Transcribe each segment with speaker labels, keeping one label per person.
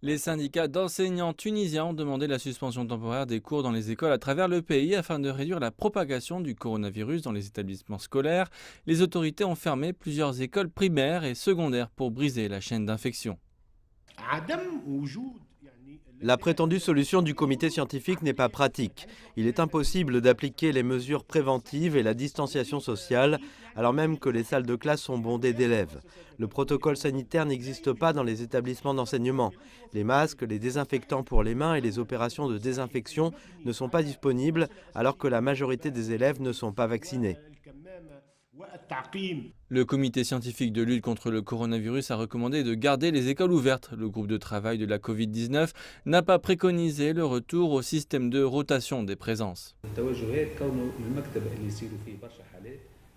Speaker 1: Les syndicats d'enseignants tunisiens ont demandé la suspension temporaire des cours dans les écoles à travers le pays afin de réduire la propagation du coronavirus dans les établissements scolaires. Les autorités ont fermé plusieurs écoles primaires et secondaires pour briser la chaîne d'infection.
Speaker 2: La prétendue solution du comité scientifique n'est pas pratique. Il est impossible d'appliquer les mesures préventives et la distanciation sociale, alors même que les salles de classe sont bondées d'élèves. Le protocole sanitaire n'existe pas dans les établissements d'enseignement. Les masques, les désinfectants pour les mains et les opérations de désinfection ne sont pas disponibles, alors que la majorité des élèves ne sont pas vaccinés.
Speaker 1: Le comité scientifique de lutte contre le coronavirus a recommandé de garder les écoles ouvertes. Le groupe de travail de la Covid-19 n'a pas préconisé le retour au système de rotation des présences.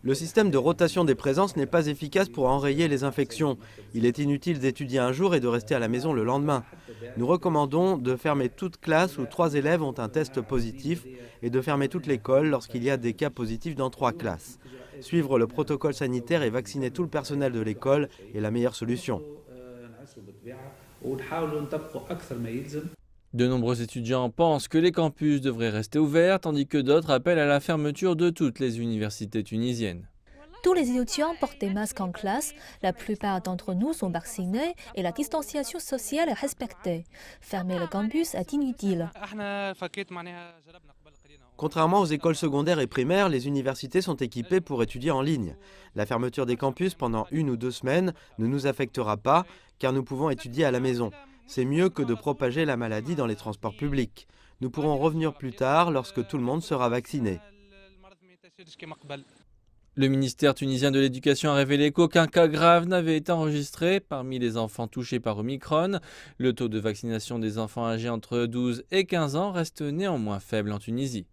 Speaker 2: Le système de rotation des présences n'est pas efficace pour enrayer les infections. Il est inutile d'étudier un jour et de rester à la maison le lendemain. Nous recommandons de fermer toute classe où 3 élèves ont un test positif et de fermer toute l'école lorsqu'il y a des cas positifs dans 3 classes. Suivre le protocole sanitaire et vacciner tout le personnel de l'école est la meilleure solution.
Speaker 1: De nombreux étudiants pensent que les campus devraient rester ouverts, tandis que d'autres appellent à la fermeture de toutes les universités tunisiennes.
Speaker 3: Tous les étudiants portent des masques en classe, la plupart d'entre nous sont vaccinés et la distanciation sociale est respectée. Fermer le campus est inutile.
Speaker 2: Contrairement aux écoles secondaires et primaires, les universités sont équipées pour étudier en ligne. La fermeture des campus pendant 1 ou 2 semaines ne nous affectera pas car nous pouvons étudier à la maison. C'est mieux que de propager la maladie dans les transports publics. Nous pourrons revenir plus tard lorsque tout le monde sera vacciné.
Speaker 1: Le ministère tunisien de l'Éducation a révélé qu'aucun cas grave n'avait été enregistré parmi les enfants touchés par Omicron. Le taux de vaccination des enfants âgés entre 12 et 15 ans reste néanmoins faible en Tunisie.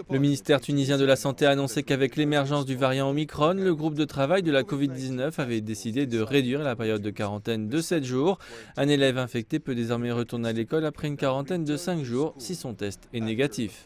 Speaker 1: Le ministère tunisien de la Santé a annoncé qu'avec l'émergence du variant Omicron, le groupe de travail de la Covid-19 avait décidé de réduire la période de quarantaine de 7 jours. Un élève infecté peut désormais retourner à l'école après une quarantaine de 5 jours si son test est négatif.